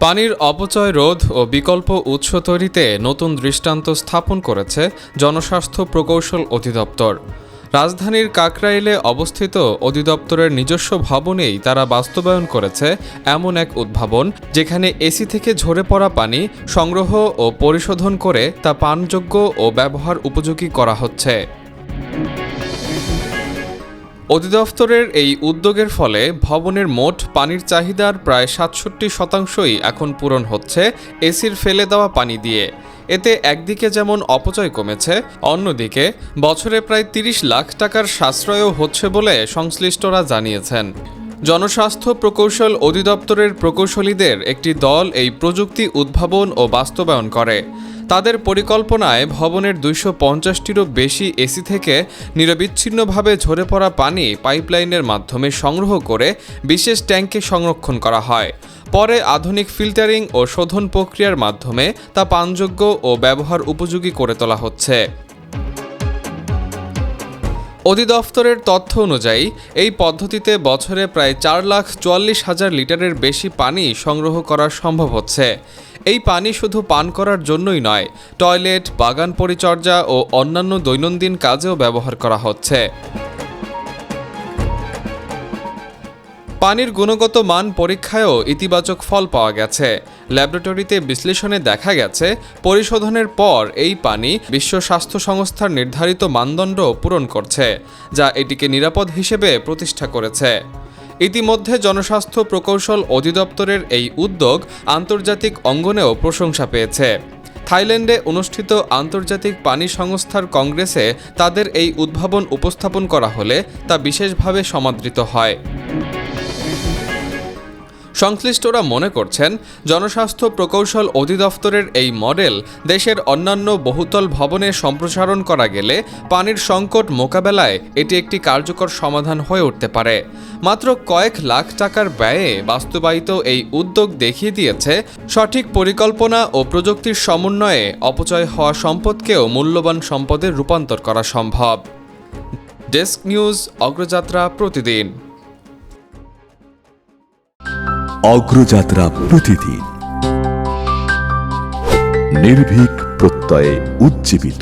পানির অপচয় রোধ ও বিকল্প উৎস তৈরিতে নতুন দৃষ্টান্ত স্থাপন করেছে জনস্বাস্থ্য প্রকৌশল অধিদপ্তর। রাজধানীর কাকরাইলে অবস্থিত অধিদপ্তরের নিজস্ব ভবনেই তারা বাস্তবায়ন করেছে এমন এক উদ্ভাবন, যেখানে এসি থেকে ঝরে পড়া পানি সংগ্রহ ও পরিশোধন করে তা পানযোগ্য ও ব্যবহার উপযোগী করা হচ্ছে। অধিদপ্তরের এই উদ্যোগের ফলে ভবনের মোট পানির চাহিদার প্রায় ৬৭% এখন পূরণ হচ্ছে এসির ফেলে দেওয়া পানি দিয়ে। এতে একদিকে যেমন অপচয় কমেছে, অন্যদিকে বছরে প্রায় ৩০ লাখ টাকার সাশ্রয়ও হচ্ছে বলে সংশ্লিষ্টরা জানিয়েছেন। জনস্বাস্থ্য প্রকৌশল অধিদপ্তরের প্রকৌশলীদের একটি দল এই প্রযুক্তি উদ্ভাবন ও বাস্তবায়ন করে। তাদের পরিকল্পনায় ভবনের ২৫০টিরও বেশি এসি থেকে নিরবিচ্ছিন্নভাবে ঝরে পড়া পানি পাইপলাইনের মাধ্যমে সংগ্রহ করে বিশেষ ট্যাঙ্কে সংরক্ষণ করা হয়। পরে আধুনিক ফিল্টারিং ও শোধন প্রক্রিয়ার মাধ্যমে তা পানযোগ্য ও ব্যবহার উপযোগী করে তোলা হচ্ছে। অধিদপ্তরের তথ্য অনুযায়ী এই পদ্ধতিতে বছরে প্রায় ৪,৪৪,০০০ লিটারের বেশি পানি সংগ্রহ করা সম্ভব হচ্ছে। এই পানি শুধু পান করার জন্যই নয়, টয়লেট, বাগান পরিচর্যা ও অন্যান্য দৈনন্দিন কাজেও ব্যবহার করা হচ্ছে। পানির গুণগত মান পরীক্ষায়ও ইতিবাচক ফল পাওয়া গেছে। ল্যাবরেটরিতে বিশ্লেষণে দেখা গেছে, পরিশোধনের পর এই পানি বিশ্ব স্বাস্থ্য সংস্থার নির্ধারিত মানদণ্ড পূরণ করছে, যা এটিকে নিরাপদ হিসেবে প্রতিষ্ঠা করেছে। ইতিমধ্যে জনস্বাস্থ্য প্রকৌশল অধিদপ্তরের এই উদ্যোগ আন্তর্জাতিক অঙ্গনেও প্রশংসা পেয়েছে। থাইল্যান্ডে অনুষ্ঠিত আন্তর্জাতিক পানি সংস্থার কংগ্রেসে তাদের এই উদ্ভাবন উপস্থাপন করা হলে তা বিশেষভাবে সমাদৃত হয়। সংশ্লিষ্টরা মনে করছেন, জনস্বাস্থ্য প্রকৌশল অধিদপ্তরের এই মডেল দেশের অন্যান্য বহুতল ভবনে সম্প্রসারণ করা গেলে পানির সংকট মোকাবেলায় এটি একটি কার্যকর সমাধান হয়ে উঠতে পারে। মাত্র কয়েক লাখ টাকার ব্যয়ে বাস্তবায়িত এই উদ্যোগ দেখিয়ে দিয়েছে, সঠিক পরিকল্পনা ও প্রযুক্তির সমন্বয়ে অপচয় হওয়া সম্পদকেও মূল্যবান সম্পদে রূপান্তর করা সম্ভব। ডেস্ক নিউজ, অগ্রযাত্রা প্রতিদিন। অগ্রযাত্রা প্রতিদিন, নির্ভীক প্রত্যয়ে উজ্জীবিত।